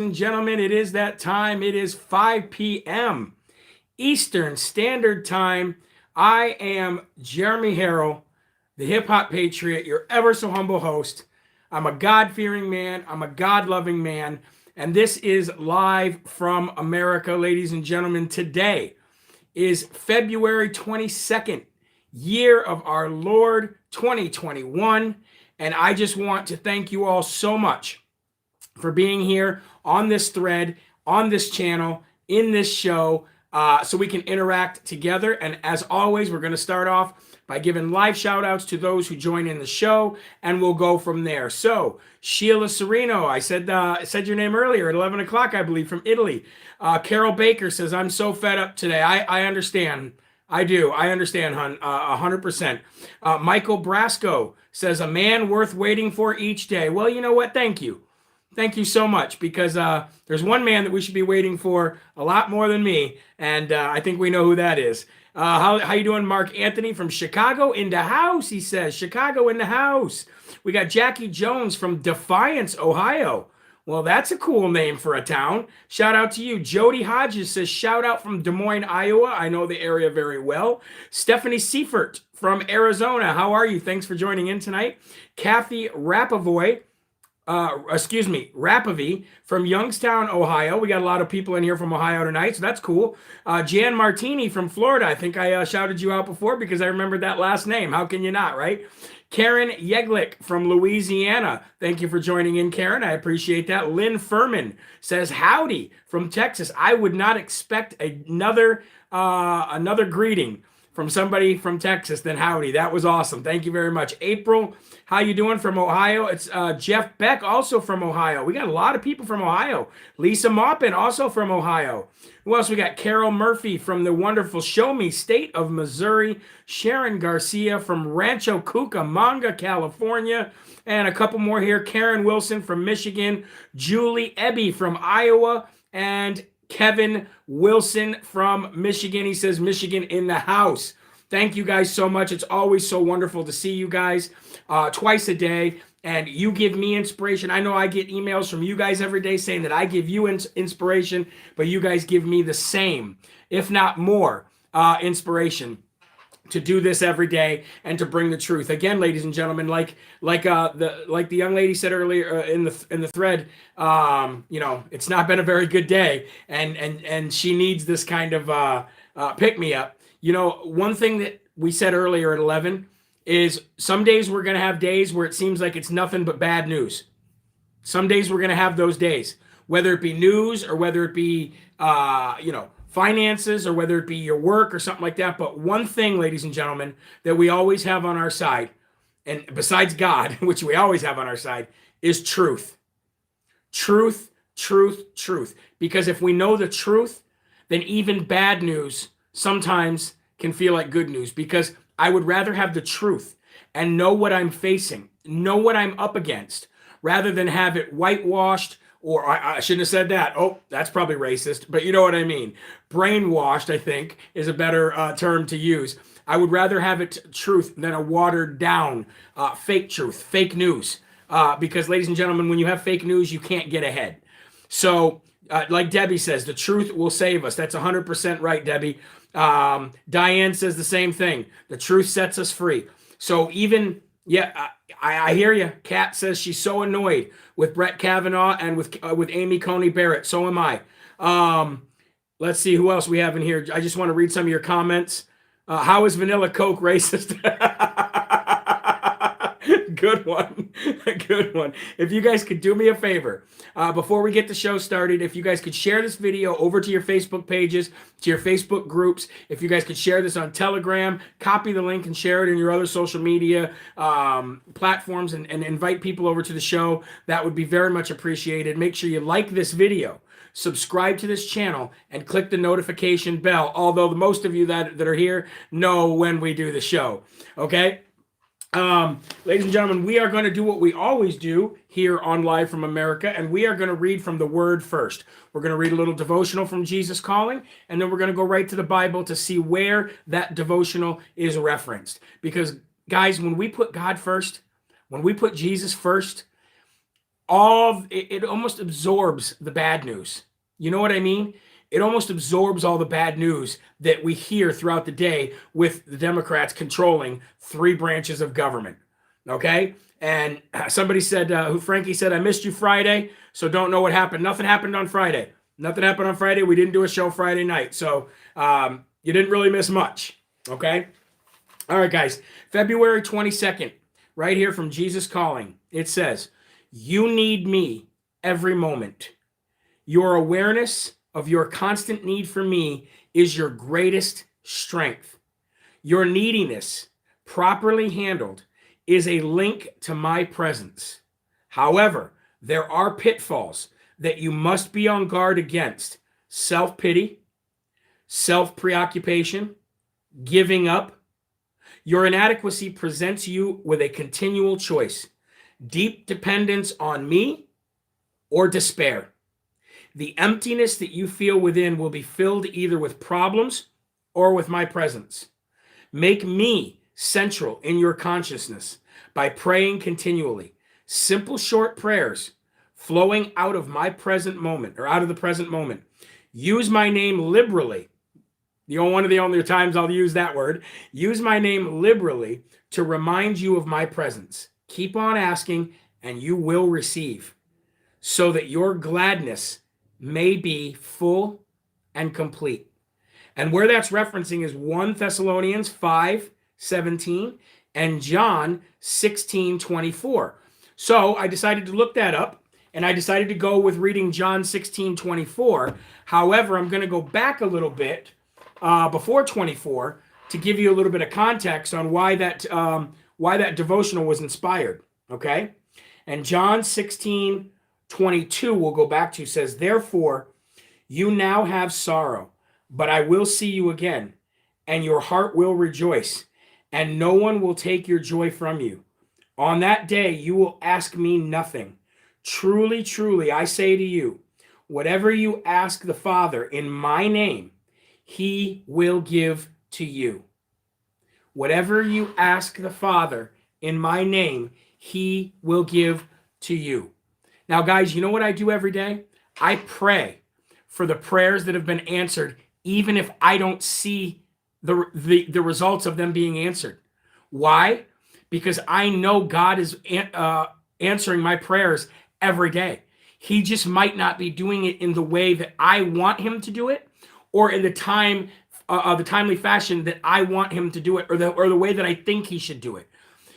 and gentlemen, it is that time. It is 5 p.m. Eastern Standard Time. I am Jeremy Herrell, the hip hop patriot, your ever so humble host. I'm a God-fearing man. I'm a God-loving man. And this is live from America, ladies and gentlemen. Today is February 22nd, year of our Lord 2021. And I just want to thank you all so much for being here on this thread, on this channel, in this show, so we can interact together. And as always, we're going to start off by giving live shout outs to those who join in the show, and we'll go from there. So Sheila Sereno, I said your name earlier at 11 o'clock, I believe, from Italy. Carol Baker says, I'm so fed up today. I understand. I do. I understand, hun, 100%. Michael Brasco says, a man worth waiting for each day. Well, you know what? Thank you. Thank you so much, because there's one man that we should be waiting for a lot more than me, and I think we know who that is. How you doing, Mark Anthony from Chicago in the house? He says, Chicago in the house. We got Jackie Jones from Defiance, Ohio. Well, that's a cool name for a town. Shout out to you. Jody Hodges says, shout out from Des Moines, Iowa. I know the area very well. Stephanie Seifert from Arizona. How are you? Thanks for joining in tonight. Kathy Rapavoy. Rapavy from Youngstown, Ohio. We got a lot of people in here from Ohio tonight, so that's cool. Jan Martini from Florida. I think I shouted you out before because I remembered that last name. How can you not, right? Karen Yeglick from Louisiana. Thank you for joining in, Karen. I appreciate that. Lynn Furman says, howdy from Texas. I would not expect another greeting from somebody from Texas than howdy. That was awesome. Thank you very much. April, how you doing from Ohio? It's Jeff Beck, also from Ohio. We got a lot of people from Ohio. Lisa Maupin, also from Ohio. Who else we got? Carol Murphy from the wonderful Show Me State of Missouri. Sharon Garcia from Rancho Cucamonga, California. And a couple more here. Karen Wilson from Michigan. Julie Ebby from Iowa. And Kevin Wilson from Michigan. He says, Michigan in the house. Thank you guys so much. It's always so wonderful to see you guys twice a day. And you give me inspiration. I know I get emails from you guys every day saying that I give you inspiration, but you guys give me the same, if not more, inspiration to do this every day and to bring the truth. Again, ladies and gentlemen, like the young lady said earlier in the thread, it's not been a very good day, and she needs this kind of pick me up. One thing that we said earlier at 11 is some days we're going to have days where it seems like it's nothing but bad news. Some days we're going to have those days, whether it be news or whether it be finances or whether it be your work or something like that. But one thing, ladies and gentlemen, that we always have on our side, and besides God, which we always have on our side, is truth. Truth, truth, truth. Because if we know the truth, then even bad news sometimes can feel like good news, because I would rather have the truth and know what I'm facing, know what I'm up against, rather than have it whitewashed. Or I shouldn't have said that. Oh, that's probably racist, but you know what I mean. Brainwashed, I think, is a better term to use. I would rather have it truth than a watered down fake truth, fake news. Because, ladies and gentlemen, when you have fake news, you can't get ahead. So, like Debbie says, the truth will save us. That's 100% right, Debbie. Diane says the same thing. The truth sets us free. So even, I hear you. Kat says she's so annoyed with Brett Kavanaugh and with Amy Coney Barrett. So am I. Let's see who else we have in here. I just want to read some of your comments. How is Vanilla Coke racist? Good one. Good one. If you guys could do me a favor, before we get the show started, if you guys could share this video over to your Facebook pages, to your Facebook groups, if you guys could share this on Telegram, copy the link and share it in your other social media platforms and invite people over to the show, that would be very much appreciated. Make sure you like this video, subscribe to this channel, and click the notification bell, although the most of you that are here know when we do the show. Okay? Ladies and gentlemen, we are going to do what we always do here on Live from America, and we are going to read from the Word first. We're going to read a little devotional from Jesus Calling, and then we're going to go right to the Bible to see where that devotional is referenced. Because, guys, when we put God first, when we put Jesus first, it almost absorbs the bad news. You know what I mean? It almost absorbs all the bad news that we hear throughout the day with the Democrats controlling three branches of government. Okay? And somebody said, Frankie said, I missed you Friday, so don't know what happened. Nothing happened on Friday. Nothing happened on Friday. We didn't do a show Friday night. So you didn't really miss much. Okay? All right, guys. February 22nd, right here from Jesus Calling. It says, you need me every moment. Your awareness of your constant need for me is your greatest strength. Your neediness, properly handled, is a link to my presence. However, there are pitfalls that you must be on guard against: self-pity, self-preoccupation, giving up. Your inadequacy presents you with a continual choice: deep dependence on me or despair. The emptiness that you feel within will be filled either with problems or with my presence. Make me central in your consciousness by praying continually. Simple, short prayers flowing out of my present moment, or out of the present moment. Use my name liberally. One of the only times I'll use that word. Use my name liberally to remind you of my presence. Keep on asking, and you will receive, so that your gladness may be full and complete. And where that's referencing is 1 Thessalonians 5:17 and John 16:24. So I decided to look that up, and I decided to go with reading John 16:24. However, I'm going to go back a little bit before 24 to give you a little bit of context on why that devotional was inspired. Okay? And John 16:22 we'll go back to, says, therefore, you now have sorrow, but I will see you again, and your heart will rejoice, and no one will take your joy from you. On that day, you will ask me nothing. Truly, truly, I say to you, whatever you ask the Father in my name, he will give to you. Whatever you ask the Father in my name, he will give to you. Now, guys, you know what I do every day? I pray for the prayers that have been answered, even if I don't see the results of them being answered. Why? Because I know God is answering my prayers every day. He just might not be doing it in the way that I want him to do it, or in the timely fashion that I want him to do it, or the way that I think he should do it.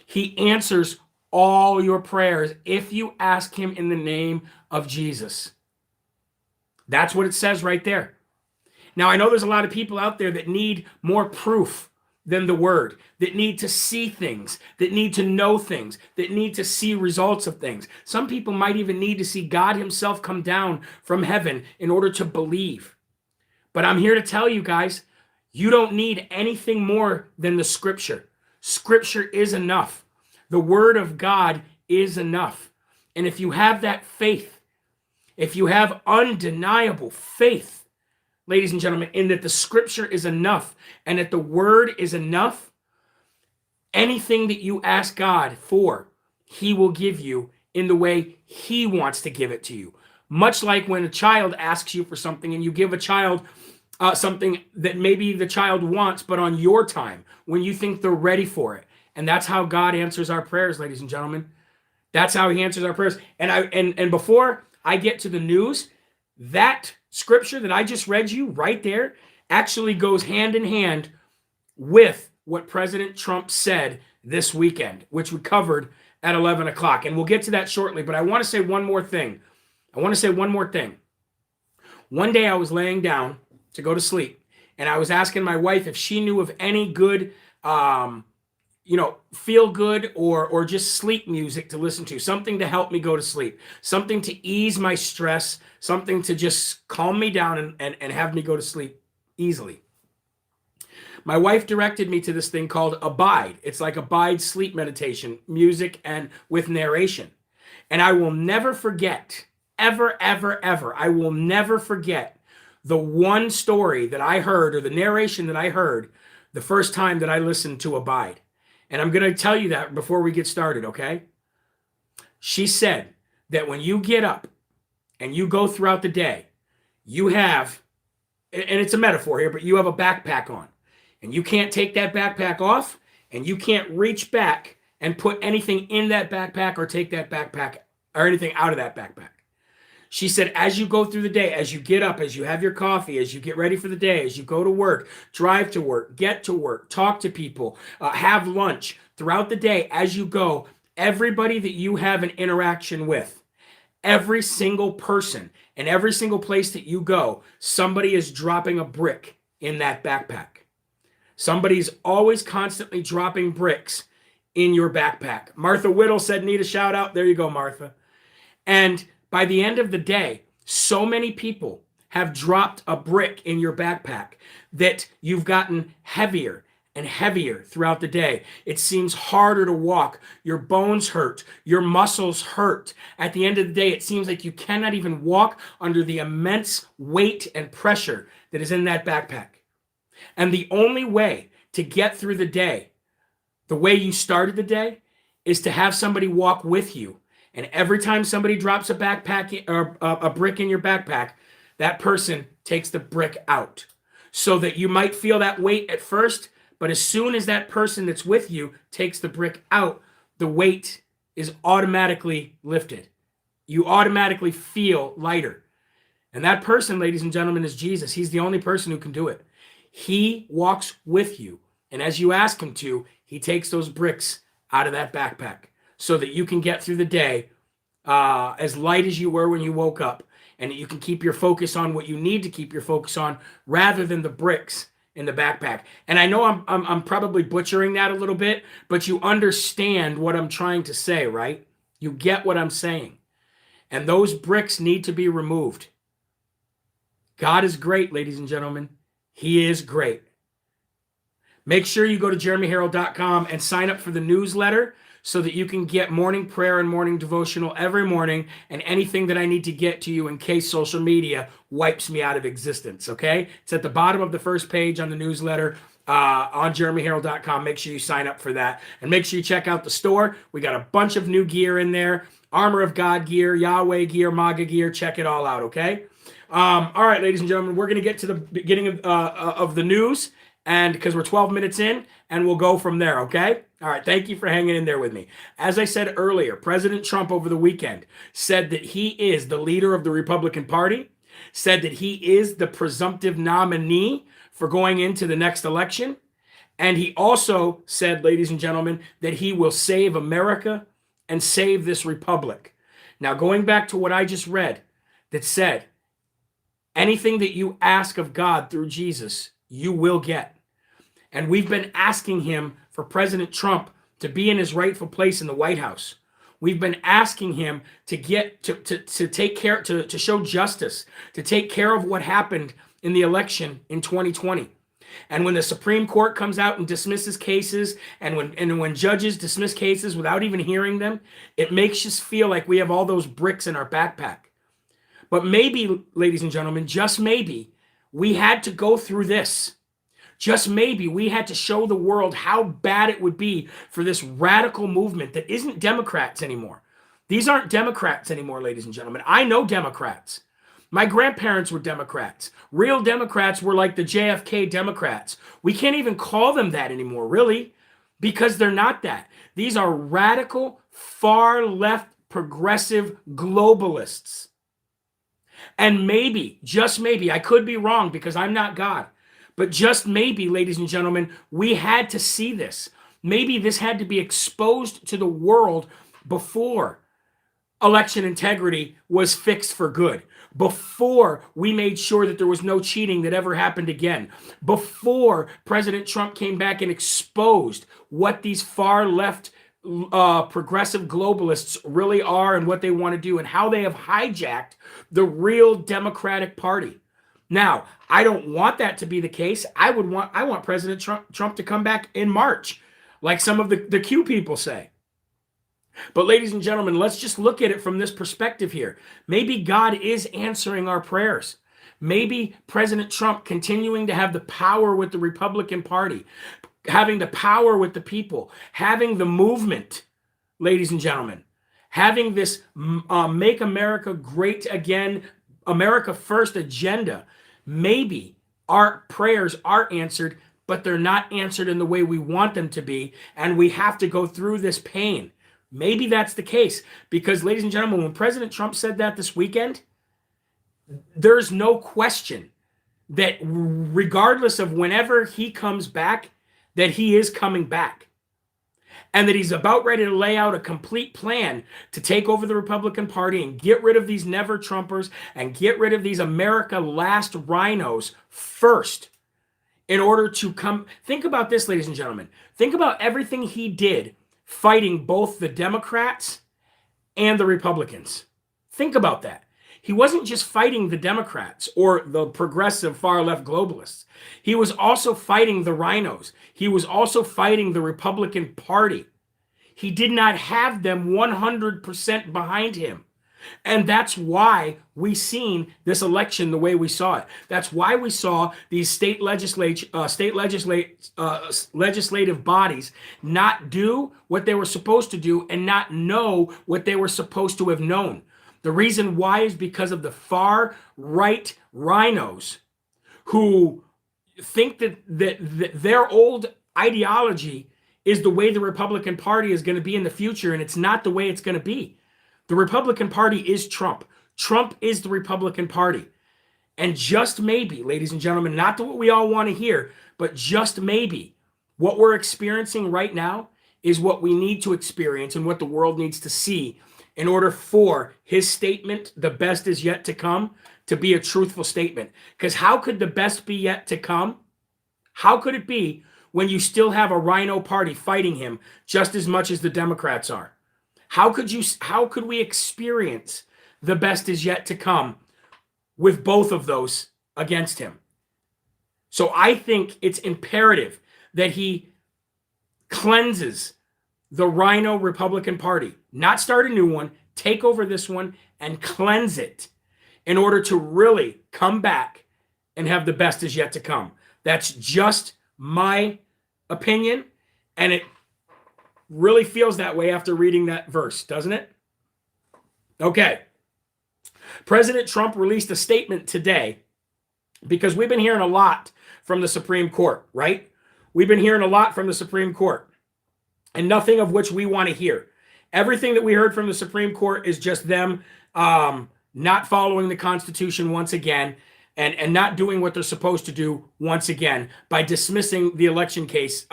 He answers all your prayers if you ask him in the name of Jesus. That's what it says right there. Now, I know there's a lot of people out there that need more proof than the word, that need to see things, that need to know things, that need to see results of things. Some people might even need to see God himself come down from heaven in order to believe. But I'm here to tell you guys, you don't need anything more than the scripture. Scripture is enough. The word of God is enough. And if you have that faith, if you have undeniable faith, ladies and gentlemen, in that the scripture is enough and that the word is enough, anything that you ask God for, he will give you in the way he wants to give it to you. Much like when a child asks you for something and you give a child something that maybe the child wants, but on your time, when you think they're ready for it. And that's how God answers our prayers, ladies and gentlemen. That's how he answers our prayers. And before I get to the news, that scripture that I just read you right there actually goes hand in hand with what President Trump said this weekend, which we covered at 11 o'clock. And we'll get to that shortly, but I want to say one more thing. One day I was laying down to go to sleep, and I was asking my wife if she knew of any good feel good or just sleep music to listen to, something to help me go to sleep, something to ease my stress, something to just calm me down and have me go to sleep easily. My wife directed me to this thing called Abide. It's like Abide sleep meditation, music and with narration. And I will never forget, ever, I will never forget the one story that I heard, or the narration that I heard the first time that I listened to Abide. And I'm going to tell you that before we get started, okay? She said that when you get up and you go throughout the day, you have, and it's a metaphor here, but you have a backpack on, and you can't take that backpack off, and you can't reach back and put anything in that backpack or take that backpack or anything out of that backpack. She said, as you go through the day, as you get up, as you have your coffee, as you get ready for the day, as you go to work, drive to work, get to work, talk to people, have lunch, throughout the day, as you go, everybody that you have an interaction with, every single person and every single place that you go, somebody is dropping a brick in that backpack. Somebody's always constantly dropping bricks in your backpack. Martha Whittle said, need a shout out. There you go, Martha. And by the end of the day, so many people have dropped a brick in your backpack that you've gotten heavier and heavier throughout the day. It seems harder to walk. Your bones hurt. Your muscles hurt. At the end of the day, it seems like you cannot even walk under the immense weight and pressure that is in that backpack. And the only way to get through the day, the way you started the day, is to have somebody walk with you. And every time somebody drops a backpack or a brick in your backpack, that person takes the brick out, so that you might feel that weight at first, but as soon as that person that's with you takes the brick out, the weight is automatically lifted. You automatically feel lighter. And that person, ladies and gentlemen, is Jesus. He's the only person who can do it. He walks with you. And as you ask him to, he takes those bricks out of that backpack so that you can get through the day as light as you were when you woke up, and that you can keep your focus on what you need to keep your focus on rather than the bricks in the backpack. And I know I'm probably butchering that a little bit, but you understand what I'm trying to say, right? You get what I'm saying. And those bricks need to be removed. God is great, ladies and gentlemen. He is great. Make sure you go to jeremyherrell.com and sign up for the newsletter so that you can get morning prayer and morning devotional every morning, and anything that I need to get to you in case social media wipes me out of existence, okay? It's at the bottom of the first page on the newsletter on jeremyherrell.com. Make sure you sign up for that. And make sure you check out the store. We got a bunch of new gear in there. Armor of God gear, Yahweh gear, MAGA gear. Check it all out, okay? All right, ladies and gentlemen, we're going to get to the beginning of the news, and because we're 12 minutes in, and we'll go from there, okay? All right, thank you for hanging in there with me. As I said earlier, President Trump over the weekend said that he is the leader of the Republican Party, said that he is the presumptive nominee for going into the next election, and he also said, ladies and gentlemen, that he will save America and save this republic. Now, going back to what I just read, that said, anything that you ask of God through Jesus, you will get. And we've been asking him for President Trump to be in his rightful place in the White House. We've been asking him to get to take care, to show justice, to take care of what happened in the election in 2020. And when the Supreme Court comes out and dismisses cases, and when judges dismiss cases without even hearing them, it makes us feel like we have all those bricks in our backpack. But maybe, ladies and gentlemen, just maybe, we had to go through this. Just maybe we had to show the world how bad it would be for this radical movement that isn't Democrats anymore. These aren't Democrats anymore, ladies and gentlemen. I know Democrats. My grandparents were Democrats. Real Democrats were like the JFK Democrats. We can't even call them that anymore, really, because they're not that. These are radical, far left, progressive globalists. And maybe, just maybe, I could be wrong because I'm not God, but just maybe, ladies and gentlemen, we had to see this. Maybe this had to be exposed to the world before election integrity was fixed for good, before we made sure that there was no cheating that ever happened again, before President Trump came back and exposed what these far left progressive globalists really are and what they want to do and how they have hijacked the real Democratic Party. Now, I don't want that to be the case. I want President Trump to come back in March, like some of the Q people say. But ladies and gentlemen, let's just look at it from this perspective here. Maybe God is answering our prayers. Maybe President Trump continuing to have the power with the Republican Party, having the power with the people, having the movement, ladies and gentlemen, having this Make America Great Again, America First agenda. Maybe our prayers are answered, but they're not answered in the way we want them to be, and we have to go through this pain. Maybe that's the case, because, ladies and gentlemen, when President Trump said that this weekend, there's no question that regardless of whenever he comes back, that he is coming back, and that he's about ready to lay out a complete plan to take over the Republican Party and get rid of these never Trumpers and get rid of these America last rhinos first in order to come. Think about this, ladies and gentlemen. Think about everything he did fighting both the Democrats and the Republicans. Think about that. He wasn't just fighting the Democrats or the progressive far-left globalists. He was also fighting the rhinos. He was also fighting the Republican Party. He did not have them 100% behind him. And that's why we seen this election the way we saw it. That's why we saw these legislative bodies not do what they were supposed to do and not know what they were supposed to have known. The reason why is because of the far right rhinos who think that their old ideology is the way the Republican Party is going to be in the future, and it's not the way it's going to be. The Republican Party is Trump. Trump is the Republican Party. And just maybe, ladies and gentlemen, not what we all want to hear, but just maybe what we're experiencing right now is what we need to experience and what the world needs to see in order for his statement, the best is yet to come, to be a truthful statement. Because how could the best be yet to come? How could it be when you still have a rhino party fighting him just as much as the Democrats are? How could we experience the best is yet to come with both of those against him? So I think it's imperative that he cleanses the rhino Republican Party, not start a new one, take over this one and cleanse it in order to really come back and have the best is yet to come. That's just my opinion, and it really feels that way after reading that verse, doesn't it? Okay. President Trump released a statement today because we've been hearing a lot from the Supreme Court, right? We've been hearing a lot from the Supreme Court, and nothing of which we want to hear. Everything that we heard from the Supreme Court is just them not following the Constitution once again, and not doing what they're supposed to do once again by dismissing the election case,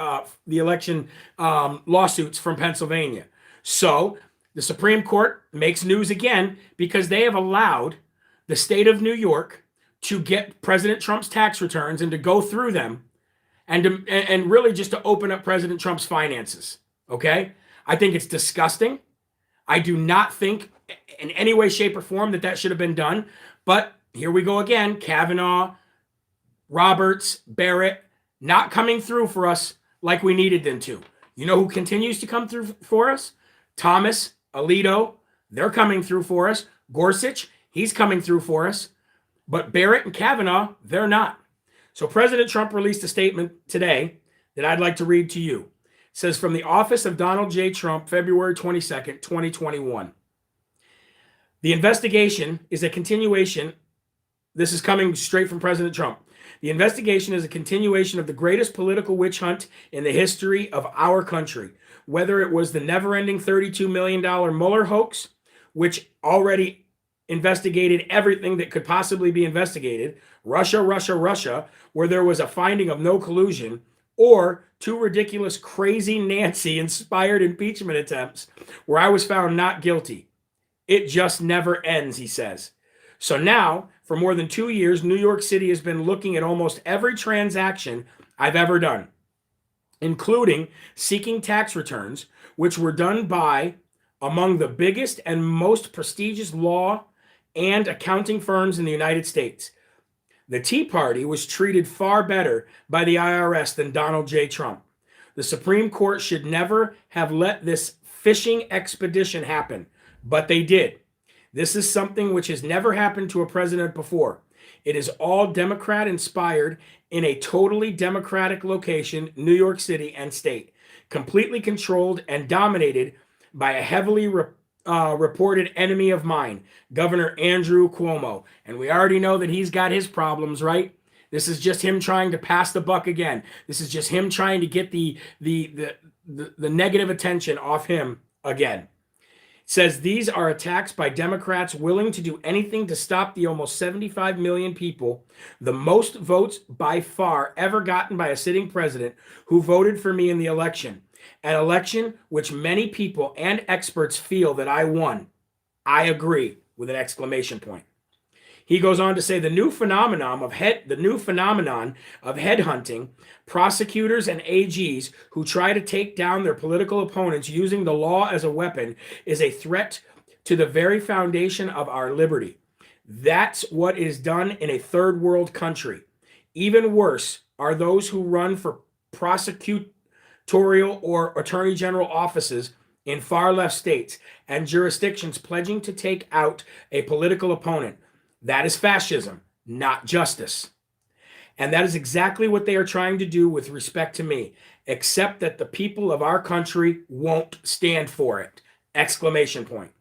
the election lawsuits from Pennsylvania. So the Supreme Court makes news again because they have allowed the state of New York to get President Trump's tax returns and to go through them and really just to open up President Trump's finances. Okay? I think it's disgusting. I do not think in any way, shape, or form that should have been done. But here we go again. Kavanaugh, Roberts, Barrett, not coming through for us like we needed them to. You know who continues to come through for us? Thomas, Alito, they're coming through for us. Gorsuch, he's coming through for us. But Barrett and Kavanaugh, they're not. So President Trump released a statement today that I'd like to read to you. It says, from the office of Donald J. Trump, February 22nd, 2021. The investigation is a continuation. This is coming straight from President Trump. The investigation is a continuation of the greatest political witch hunt in the history of our country. Whether it was the never-ending $32 million Mueller hoax, which already investigated everything that could possibly be investigated, Russia, where there was a finding of no collusion, or two ridiculous, crazy Nancy-inspired impeachment attempts where I was found not guilty. It just never ends, he says. So now, for more than 2 years, New York City has been looking at almost every transaction I've ever done, including seeking tax returns, which were done by among the biggest and most prestigious law and accounting firms in the United States. The Tea Party was treated far better by the IRS than Donald J. Trump. The Supreme Court should never have let this fishing expedition happen, but they did. This is something which has never happened to a president before. It is all Democrat inspired in a totally Democratic location, New York City and state, completely controlled and dominated by a heavily reported enemy of mine, Governor Andrew Cuomo. And we already know that he's got his problems, right? This is just him trying to pass the buck again. This is just him trying to get the negative attention off him again. It says these are attacks by Democrats willing to do anything to stop the almost 75 million people, the most votes by far ever gotten by a sitting president, who voted for me in the election. An election which many people and experts feel that I won. I agree, with an exclamation point. He goes on to say the new phenomenon of headhunting, prosecutors and AGs who try to take down their political opponents using the law as a weapon is a threat to the very foundation of our liberty. That's what is done in a third world country. Even worse are those who run for prosecutorial or attorney general offices in far left states and jurisdictions pledging to take out a political opponent. That is fascism, not justice. And that is exactly what they are trying to do with respect to me, except that the people of our country won't stand for it. Exclamation point.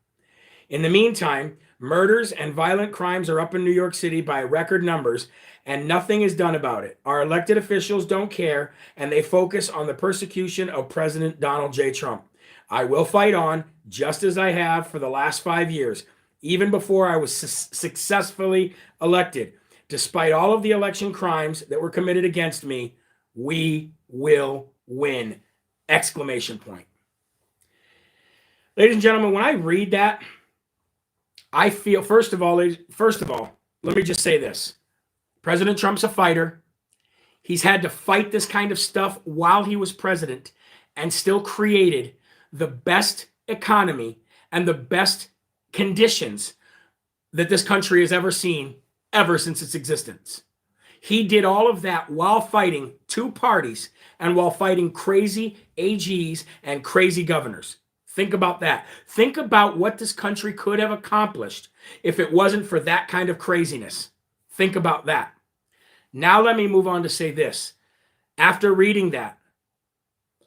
In the meantime, murders and violent crimes are up in New York City by record numbers, and nothing is done about it. Our elected officials don't care, and they focus on the persecution of President Donald J. Trump. I will fight on, just as I have for the last 5 years, even before I was successfully elected. Despite all of the election crimes that were committed against me, we will win! Exclamation point. Ladies and gentlemen, when I read that, I feel, first of all, let me just say this. President Trump's a fighter. He's had to fight this kind of stuff while he was president and still created the best economy and the best conditions that this country has ever seen ever since its existence. He did all of that while fighting two parties and while fighting crazy AGs and crazy governors. Think about that. Think about what this country could have accomplished if it wasn't for that kind of craziness. Think about that. Now let me move on to say this. After reading that,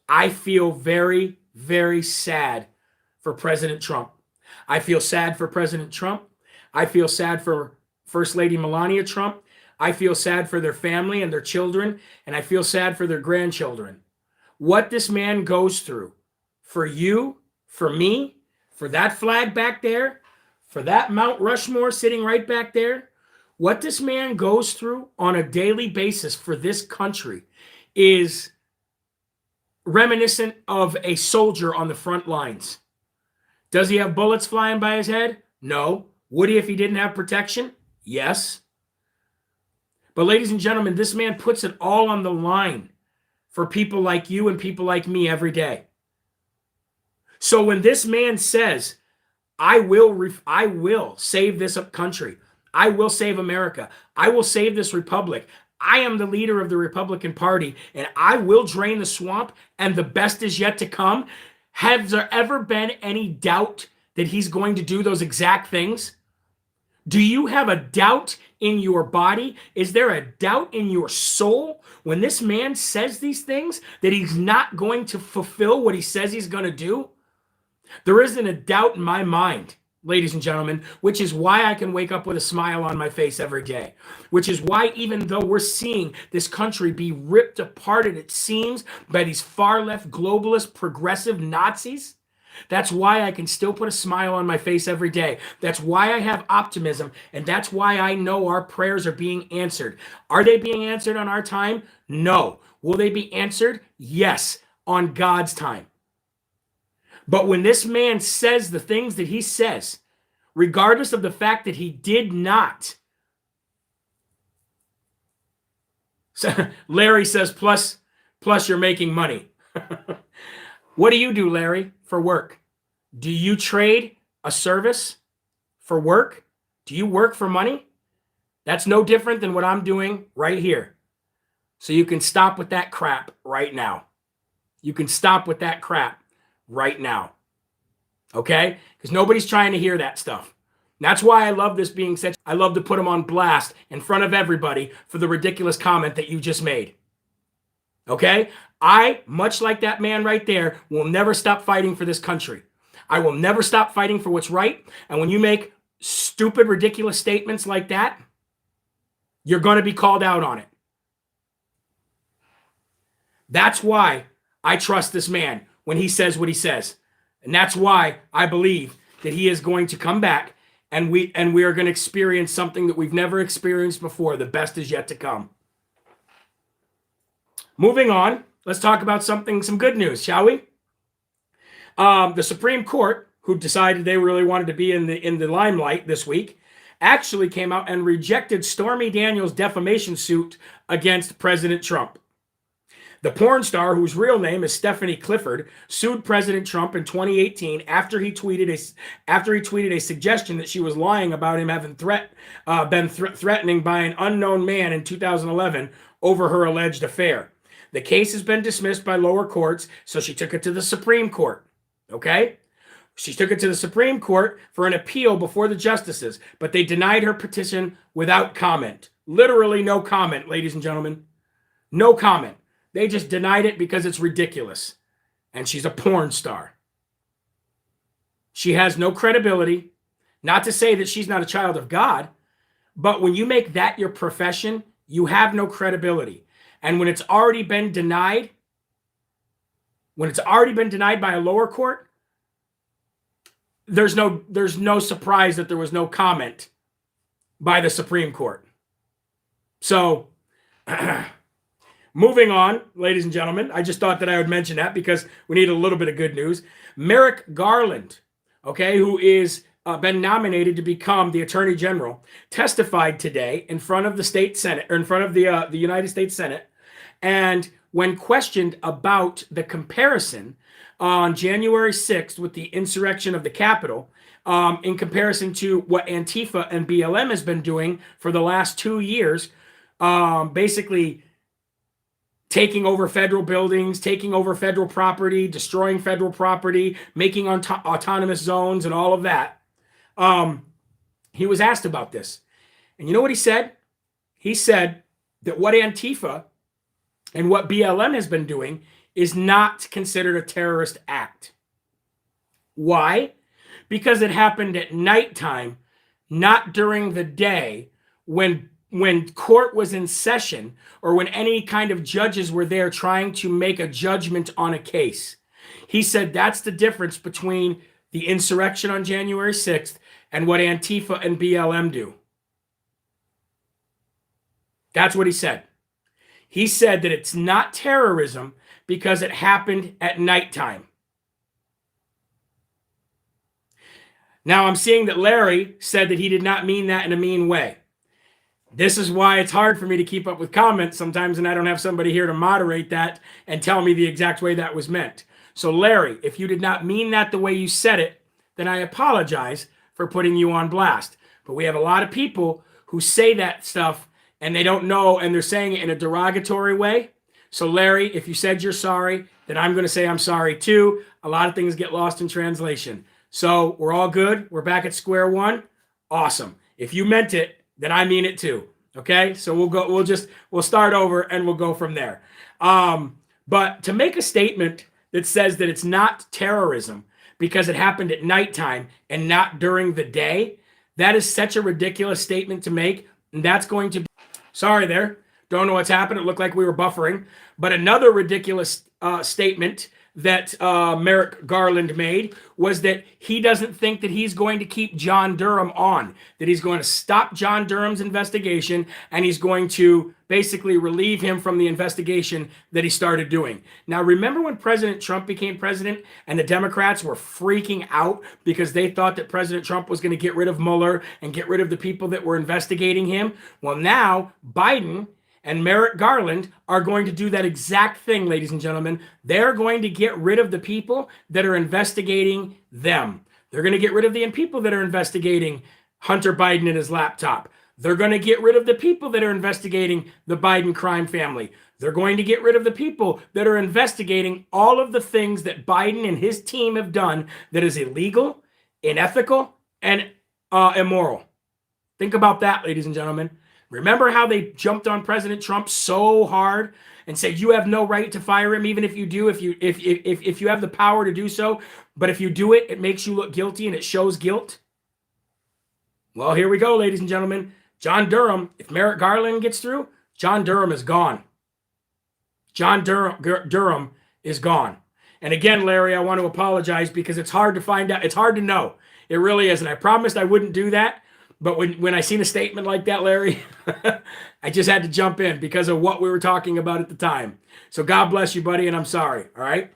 I feel very, very sad for President Trump. I feel sad for President Trump. I feel sad for First Lady Melania Trump. I feel sad for their family and their children, and I feel sad for their grandchildren. What this man goes through for you, for me, for that flag back there, for that Mount Rushmore sitting right back there, what this man goes through on a daily basis for this country is reminiscent of a soldier on the front lines. Does he have bullets flying by his head? No. Would he if he didn't have protection? Yes. But ladies and gentlemen, this man puts it all on the line for people like you and people like me every day. So when this man says, I will save this country, I will save America, I will save this republic, I am the leader of the Republican Party, and I will drain the swamp, and the best is yet to come, has there ever been any doubt that he's going to do those exact things? Do you have a doubt in your body? Is there a doubt in your soul when this man says these things that he's not going to fulfill what he says he's going to do? There isn't a doubt in my mind, ladies and gentlemen, which is why I can wake up with a smile on my face every day, which is why even though we're seeing this country be ripped apart at its seams by these far-left globalist progressive Nazis, that's why I can still put a smile on my face every day. That's why I have optimism, and that's why I know our prayers are being answered. Are they being answered on our time? No. Will they be answered? Yes, on God's time. But when this man says the things that he says, regardless of the fact that he did not, Larry says, plus you're making money. What do you do, Larry, for work? Do you trade a service for work? Do you work for money? That's no different than what I'm doing right here. So you can stop with that crap right now. You can stop with that crap right now. Okay? Because nobody's trying to hear that stuff. And that's why I love this being said. I love to put him on blast in front of everybody for the ridiculous comment that you just made. Okay? I, much like that man right there, will never stop fighting for this country. I will never stop fighting for what's right. And when you make stupid, ridiculous statements like that, you're going to be called out on it. That's why I trust this man when he says what he says. And that's why I believe that he is going to come back, and we are going to experience something that we've never experienced before. The best is yet to come. Moving on, let's talk about some good news, shall we? The Supreme Court, who decided they really wanted to be in the limelight this week, actually came out and rejected Stormy Daniels' defamation suit against President Trump. The porn star, whose real name is Stephanie Clifford, sued President Trump in 2018 after he tweeted a suggestion that she was lying about him having been threatening by an unknown man in 2011 over her alleged affair. The case has been dismissed by lower courts, so she took it to the Supreme Court. Okay? She took it to the Supreme Court for an appeal before the justices, but they denied her petition without comment. Literally no comment, ladies and gentlemen. No comment. They just denied it because it's ridiculous. And she's a porn star. She has no credibility. Not to say that she's not a child of God, but when you make that your profession, you have no credibility. And when it's already been denied, by a lower court, there's no surprise that there was no comment by the Supreme Court. So, moving on, ladies and gentlemen, I just thought that I would mention that because we need a little bit of good news. Merrick Garland, okay, who is been nominated to become the Attorney General, testified today in front of the state Senate, or in front of the United States Senate, and when questioned about the comparison on January 6th with the insurrection of the Capitol, in comparison to what Antifa and BLM has been doing for the last 2 years, basically taking over federal buildings, taking over federal property, destroying federal property, making autonomous zones and all of that. He was asked about this. And you know what he said? He said that what Antifa and what BLM has been doing is not considered a terrorist act. Why? Because it happened at nighttime, not during the day when court was in session or when any kind of judges were there trying to make a judgment on a case. He said that's the difference between the insurrection on January 6th and what Antifa and BLM do. That's what he said. He said that it's not terrorism because it happened at nighttime. Now I'm seeing that Larry said that he did not mean that in a mean way. This is why it's hard for me to keep up with comments sometimes, and I don't have somebody here to moderate that and tell me the exact way that was meant. So Larry, if you did not mean that the way you said it, then I apologize for putting you on blast. But we have a lot of people who say that stuff and they don't know, and they're saying it in a derogatory way. So Larry, if you said you're sorry, then I'm going to say I'm sorry too. A lot of things get lost in translation. So we're all good. We're back at square one. Awesome. If you meant it, then I mean it too. Okay? So we'll start over and we'll go from there. But to make a statement that says that it's not terrorism because it happened at nighttime and not during the day, that is such a ridiculous statement to make. And that's going to be, sorry there. Don't know what's happened. It looked like we were buffering. But another ridiculous statement that Merrick Garland made was that he doesn't think that he's going to keep John Durham on, that he's going to stop John Durham's investigation, and he's going to basically relieve him from the investigation that he started doing. Now, remember when President Trump became president and the Democrats were freaking out because they thought that President Trump was going to get rid of Mueller and get rid of the people that were investigating him? Well, now Biden and Merrick Garland are going to do that exact thing, ladies and gentlemen. They're going to get rid of the people that are investigating them. They're going to get rid of the people that are investigating Hunter Biden and his laptop. They're going to get rid of the people that are investigating the Biden crime family. They're going to get rid of the people that are investigating all of the things that Biden and his team have done that is illegal, unethical, and immoral. Think about that, ladies and gentlemen. Remember how they jumped on President Trump so hard and said you have no right to fire him, even if you do, if you have the power to do so, but if you do it, it makes you look guilty and it shows guilt. Well, here we go, ladies and gentlemen. John Durham, if Merrick Garland gets through, John Durham is gone. John Durham is gone. And again, Larry, I want to apologize because it's hard to find out. It's hard to know. It really is. And I promised I wouldn't do that. But when I seen a statement like that, Larry, I just had to jump in because of what we were talking about at the time. So God bless you, buddy, and I'm sorry. All right.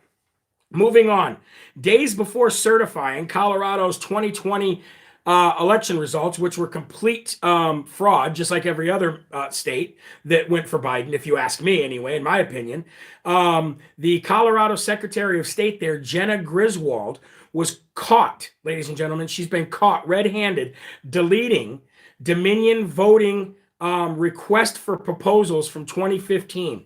Moving on. Days before certifying Colorado's 2020 election results, which were complete fraud, just like every other state that went for Biden, if you ask me anyway, in my opinion. The Colorado Secretary of State there, Jenna Griswold, was caught, ladies and gentlemen. She's been caught red-handed deleting Dominion voting request for proposals from 2015.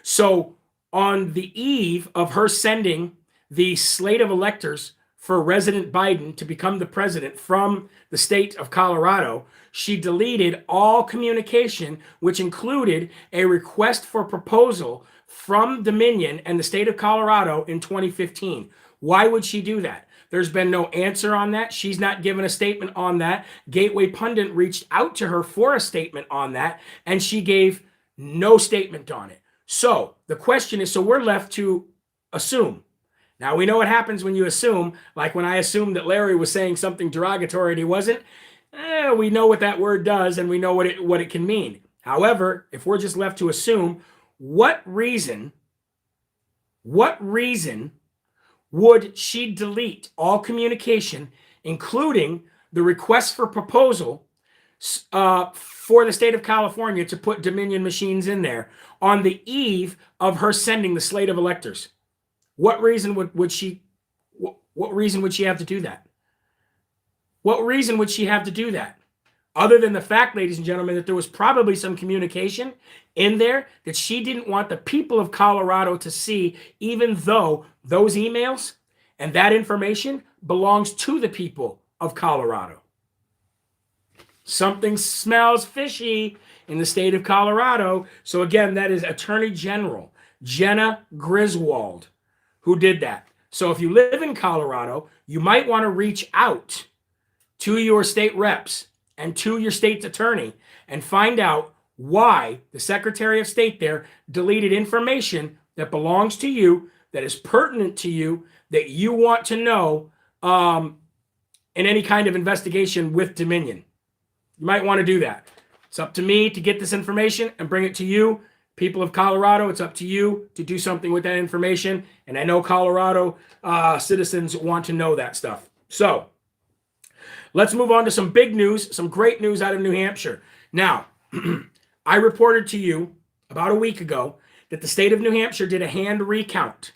So on the eve of her sending the slate of electors for Resident Biden to become the president from the state of Colorado, she deleted all communication, which included a request for proposal from Dominion and the state of Colorado in 2015. Why would she do that? There's been no answer on that. She's not given a statement on that. Gateway Pundit reached out to her for a statement on that, and she gave no statement on it. So the question is, so we're left to assume. Now, we know what happens when you assume, like when I assumed that Larry was saying something derogatory and he wasn't. We know what that word does, and we know what it can mean. However, if we're just left to assume, what reason would she delete all communication, including the request for proposal for the state of California to put Dominion machines in there on the eve of her sending the slate of electors? What reason would she have to do that? What reason would she have to do that? Other than the fact, ladies and gentlemen, that there was probably some communication in there that she didn't want the people of Colorado to see, even though those emails and that information belongs to the people of Colorado. Something smells fishy in the state of Colorado. So again, that is Attorney General Jenna Griswold who did that. So if you live in Colorado, you might want to reach out to your state reps and to your state's attorney and find out why the Secretary of State there deleted information that belongs to you, that is pertinent to you, that you want to know in any kind of investigation with Dominion. You might want to do that. It's up to me to get this information and bring it to you. People of Colorado, it's up to you to do something with that information. And I know Colorado citizens want to know that stuff. So let's move on to some big news, some great news out of New Hampshire. Now, I reported to you about a week ago that the state of New Hampshire did a hand recount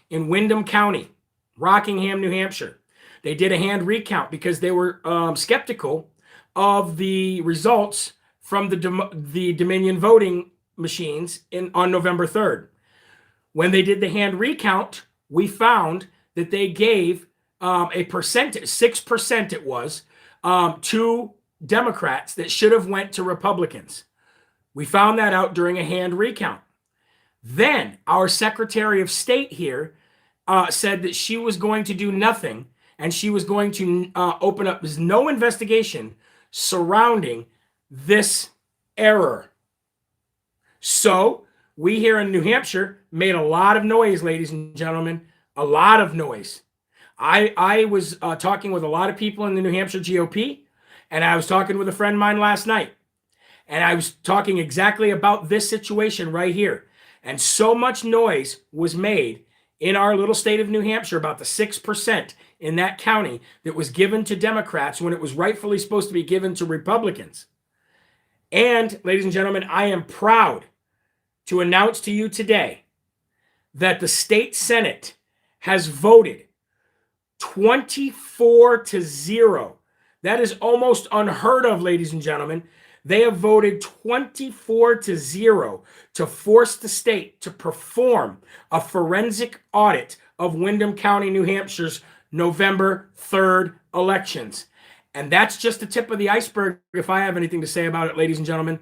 in Windham County, Rockingham, New Hampshire. They did a hand recount because they were skeptical of the results from the Dominion voting machines on November 3rd. When they did the hand recount, we found that they gave a percentage, 6% it was, to Democrats that should have went to Republicans. We found that out during a hand recount. Then our Secretary of State here said that she was going to do nothing, and she was going to open up, there's no investigation surrounding this error. So we here in New Hampshire made a lot of noise, ladies and gentlemen, a lot of noise. I was talking with a lot of people in the New Hampshire GOP, and I was talking with a friend of mine last night, and I was talking exactly about this situation right here. And so much noise was made in our little state of New Hampshire about the 6% in that county that was given to Democrats when it was rightfully supposed to be given to Republicans. And, ladies and gentlemen, I am proud to announce to you today that the state Senate has voted 24-0. That is almost unheard of, ladies and gentlemen. They have voted 24-0 to force the state to perform a forensic audit of Windham County, New Hampshire's November 3rd elections. And that's just the tip of the iceberg, if I have anything to say about it, ladies and gentlemen.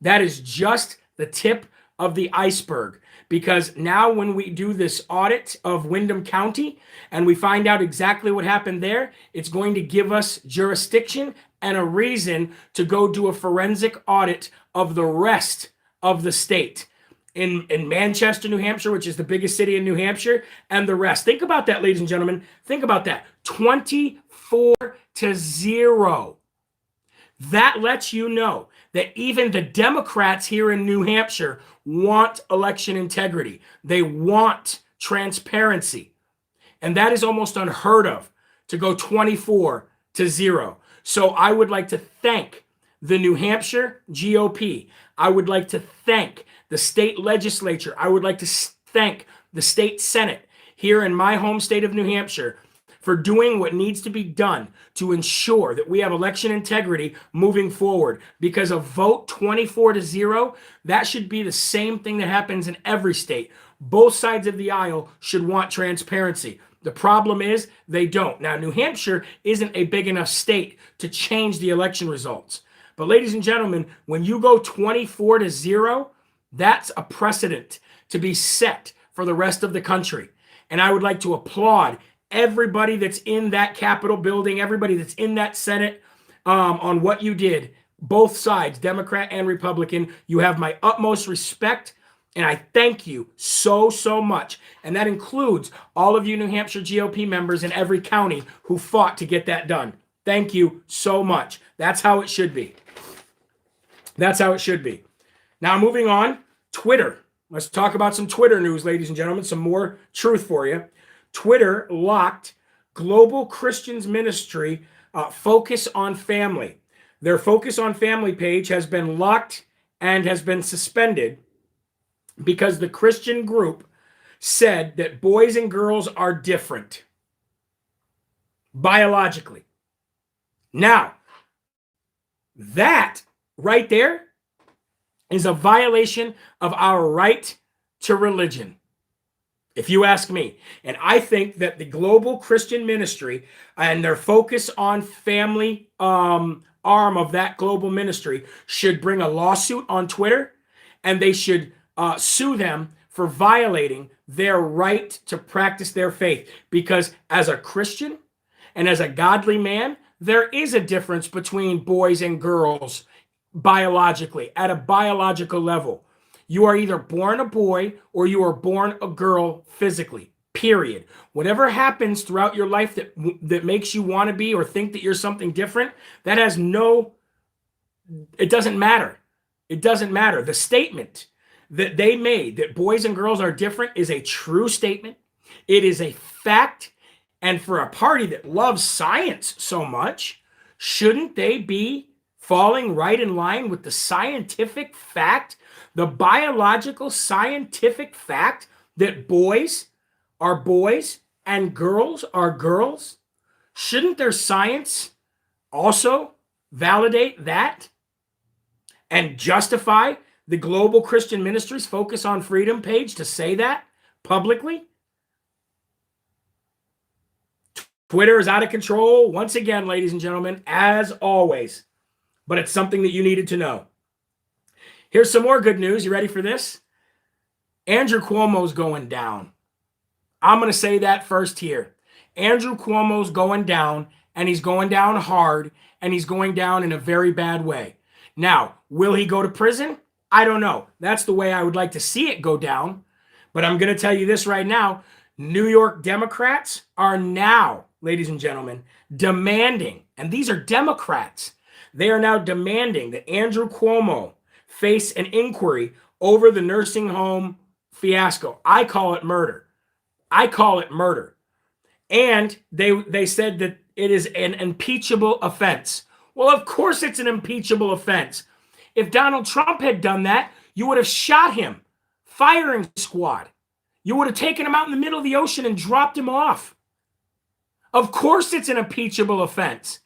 That is just the tip of the iceberg. Because now when we do this audit of Windham County and we find out exactly what happened there, it's going to give us jurisdiction and a reason to go do a forensic audit of the rest of the state. In Manchester, New Hampshire, which is the biggest city in New Hampshire, and the rest. Think about that, ladies and gentlemen. Think about that. 24-0. That lets you know that even the Democrats here in New Hampshire want election integrity. They want transparency. And that is almost unheard of, to go 24-0. So I would like to thank the New Hampshire GOP. I would like to thank the state legislature. I would like to thank the state Senate here in my home state of New Hampshire for doing what needs to be done to ensure that we have election integrity moving forward. Because a vote 24-0, that should be the same thing that happens in every state. Both sides of the aisle should want transparency. The problem is they don't. Now, New Hampshire isn't a big enough state to change the election results. But ladies and gentlemen, when you go 24-0, that's a precedent to be set for the rest of the country. And I would like to applaud everybody that's in that Capitol building, everybody that's in that Senate, on what you did. Both sides, Democrat and Republican. You have my utmost respect, and I thank you so, so much. And that includes all of you New Hampshire GOP members in every county who fought to get that done. Thank you so much. That's how it should be. That's how it should be. Now, moving on, Twitter. Let's talk about some Twitter news, ladies and gentlemen, some more truth for you. Twitter locked Global Christians Ministry Focus on Family. Their Focus on Family page has been locked and has been suspended because the Christian group said that boys and girls are different biologically. Now, that right there is a violation of our right to religion, if you ask me. And I think that the Global Christian Ministry and their Focus on Family arm of that global ministry should bring a lawsuit on Twitter, and they should sue them for violating their right to practice their faith. Because as a Christian and as a godly man, there is a difference between boys and girls biologically, at a biological level. You are either born a boy or you are born a girl physically, period. Whatever happens throughout your life that makes you want to be or think that you're something different, that has it doesn't matter. It doesn't matter. The statement that they made that boys and girls are different is a true statement. It is a fact. And for a party that loves science so much, shouldn't they be falling right in line with the scientific fact, the biological scientific fact that boys are boys and girls are girls? Shouldn't their science also validate that and justify the Global Christian Ministries Focus on Freedom page to say that publicly? Twitter is out of control once again, ladies and gentlemen, as always. But it's something that you needed to know. Here's some more good news. You ready for this? Andrew Cuomo's going down. I'm going to say that first here. Andrew Cuomo's going down, and he's going down hard, and he's going down in a very bad way. Now, will he go to prison? I don't know. That's the way I would like to see it go down. But I'm going to tell you this right now. New York Democrats are now, ladies and gentlemen, demanding, and these are Democrats, they are now demanding that Andrew Cuomo face an inquiry over the nursing home fiasco. I call it murder. I call it murder. And they said that it is an impeachable offense. Well, of course it's an impeachable offense. If Donald Trump had done that, you would have shot him. Firing squad. You would have taken him out in the middle of the ocean and dropped him off. Of course it's an impeachable offense.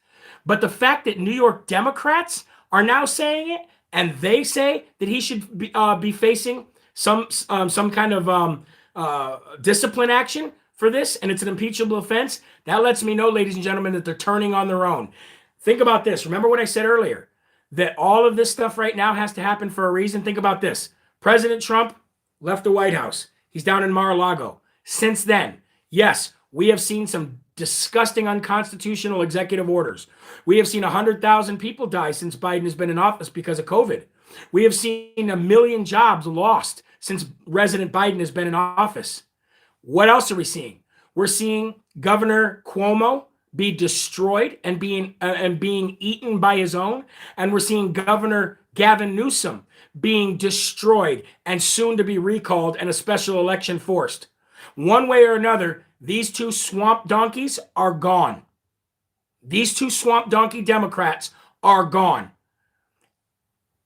But the fact that New York Democrats are now saying it, and they say that he should be facing some kind of discipline action for this, and it's an impeachable offense, that lets me know, ladies and gentlemen, that they're turning on their own. Think about this. Remember what I said earlier. that all of this stuff right now has to happen for a reason. Think about this. President Trump left the White House. He's down in Mar-a-Lago. Since then, yes, we have seen some disgusting unconstitutional executive orders. We have seen 100,000 people die since Biden has been in office because of COVID. We have seen 1 million jobs lost since President Biden has been in office. What else are we seeing? We're seeing Governor Cuomo be destroyed and being eaten by his own. And we're seeing Governor Gavin Newsom being destroyed and soon to be recalled and a special election forced. One way or another, these two swamp donkeys are gone. These two swamp donkey Democrats are gone.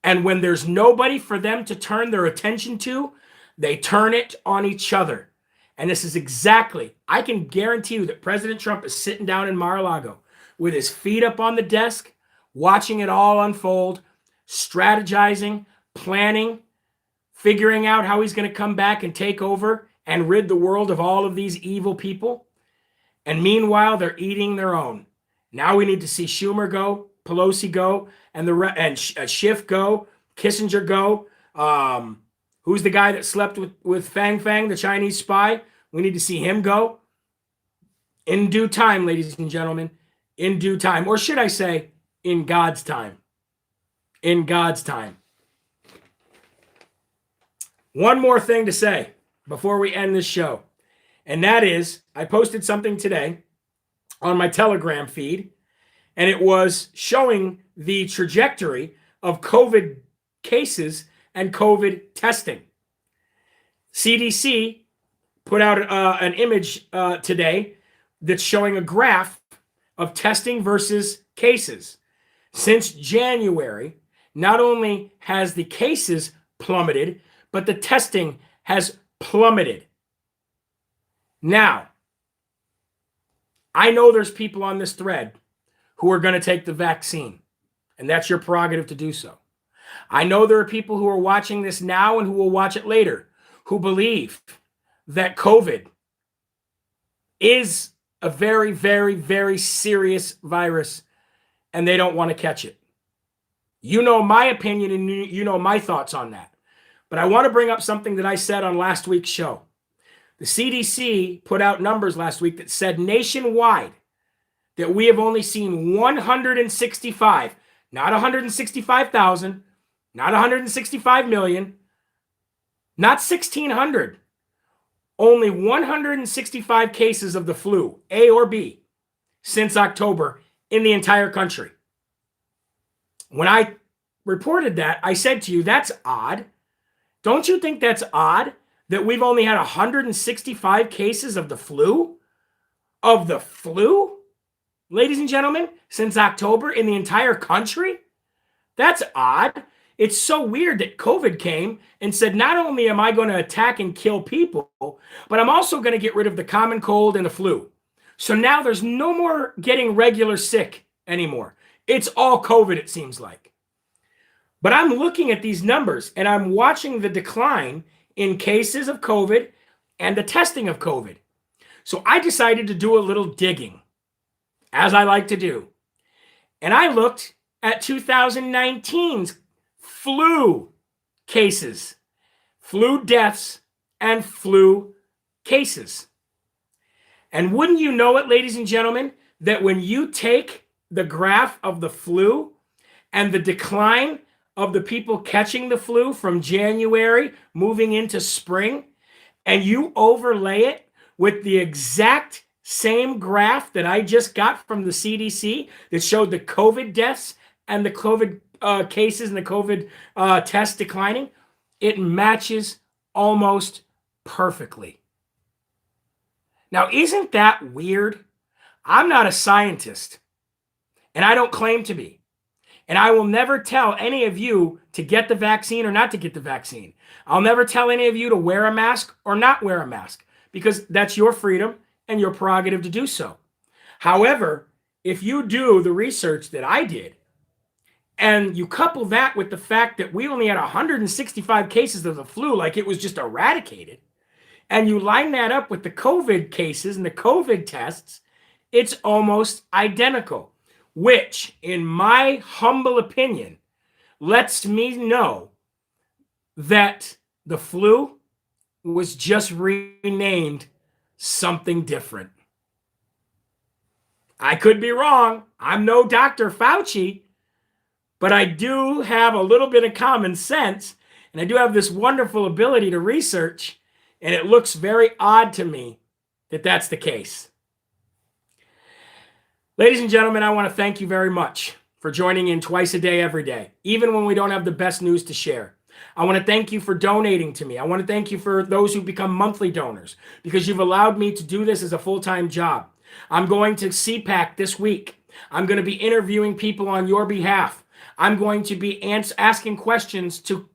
And when there's nobody for them to turn their attention to, they turn it on each other. And this is exactly, I can guarantee you that President Trump is sitting down in Mar-a-Lago with his feet up on the desk, watching it all unfold, strategizing, planning, figuring out how he's going to come back and take over and rid the world of all of these evil people. And meanwhile, they're eating their own. Now we need to see Schumer go, Pelosi go, and Schiff go, Kissinger go. Who's the guy that slept with Fang Fang, the Chinese spy? We need to see him go. In due time, ladies and gentlemen. In due time. Or should I say, in God's time. In God's time. One more thing to say before we end this show. And that is, I posted something today on my Telegram feed, and it was showing the trajectory of COVID cases and COVID testing. CDC put out an image today that's showing a graph of testing versus cases. Since January, not only has the cases plummeted, but the testing has plummeted. Now, I know there's people on this thread who are going to take the vaccine, and that's your prerogative to do so. I know there are people who are watching this now and who will watch it later who believe that COVID is a very, very, very serious virus and they don't want to catch it. You know my opinion and you know my thoughts on that. But I want to bring up something that I said on last week's show. The CDC put out numbers last week that said nationwide that we have only seen 165, not 165,000, not 165 million, not 1,600, only 165 cases of the flu, A or B, since October in the entire country. When I reported that, I said to you, that's odd. Don't you think that's odd that we've only had 165 cases of the flu? Of the flu, ladies and gentlemen, since October in the entire country? That's odd. It's so weird that COVID came and said, not only am I going to attack and kill people, but I'm also going to get rid of the common cold and the flu. So now there's no more getting regular sick anymore. It's all COVID, it seems like. But I'm looking at these numbers and I'm watching the decline in cases of COVID and the testing of COVID. So I decided to do a little digging, as I like to do. And I looked at 2019's flu cases, flu deaths, and flu cases. And wouldn't you know it, ladies and gentlemen, that when you take the graph of the flu and the decline of the people catching the flu from January moving into spring, and you overlay it with the exact same graph that I just got from the CDC that showed the COVID deaths and the COVID cases and the COVID tests declining, it matches almost perfectly. Now, isn't that weird? I'm not a scientist, and I don't claim to be. And I will never tell any of you to get the vaccine or not to get the vaccine. I'll never tell any of you to wear a mask or not wear a mask, because that's your freedom and your prerogative to do so. However, if you do the research that I did, and you couple that with the fact that we only had 165 cases of the flu, like it was just eradicated, and you line that up with the COVID cases and the COVID tests, it's almost identical, which, in my humble opinion, lets me know that the flu was just renamed something different. I could be wrong. I'm no Dr. Fauci, but I do have a little bit of common sense, and I do have this wonderful ability to research, and it looks very odd to me that that's the case. Ladies and gentlemen, I want to thank you very much for joining in twice a day, every day, even when we don't have the best news to share. I want to thank you for donating to me. I want to thank you for those who become monthly donors, because you've allowed me to do this as a full-time job. I'm going to CPAC this week. I'm going to be interviewing people on your behalf. I'm going to be asking questions to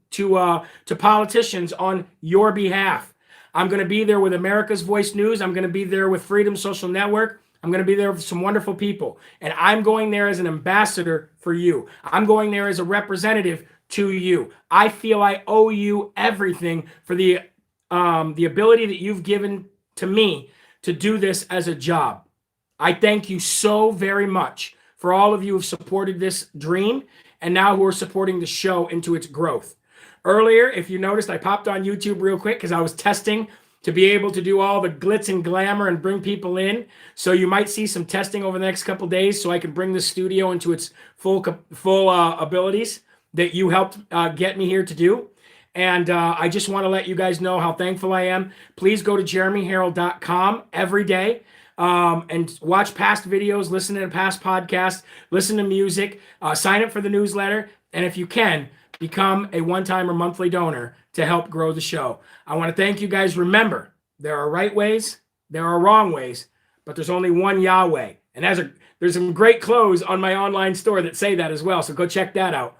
politicians on your behalf. I'm going to be there with America's Voice News. I'm going to be there with Freedom Social Network. I'm going to be there with some wonderful people. And I'm going there as an ambassador for you. I'm going there as a representative to you. I feel I owe you everything for the ability that you've given to me to do this as a job. I thank you so very much for all of you who have supported this dream and now who are supporting the show into its growth. Earlier, if you noticed, I popped on YouTube real quick because I was testing to be able to do all the glitz and glamour and bring people in. So you might see some testing over the next couple days so I can bring the studio into its full abilities that you helped get me here to do. And I just want to let you guys know how thankful I am. Please go to jeremyherrell.com every day and watch past videos, listen to past podcasts, listen to music, sign up for the newsletter. And if you can, become a one-time or monthly donor to help grow the show. I want to thank you guys. Remember, there are right ways, there are wrong ways, but there's only one Yahweh. And there's some great clothes on my online store that say that as well. So go check that out.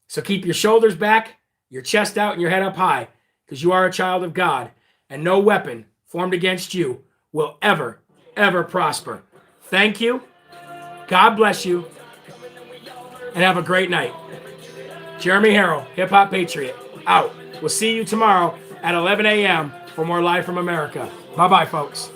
So keep your shoulders back, your chest out, and your head up high, because you are a child of God, and no weapon formed against you will ever prosper. Thank you. God bless you. And have a great night. Jeremy Herrell, Hip Hop Patriot, out. We'll see you tomorrow at 11 a.m. for more Live from America. Bye-bye, folks.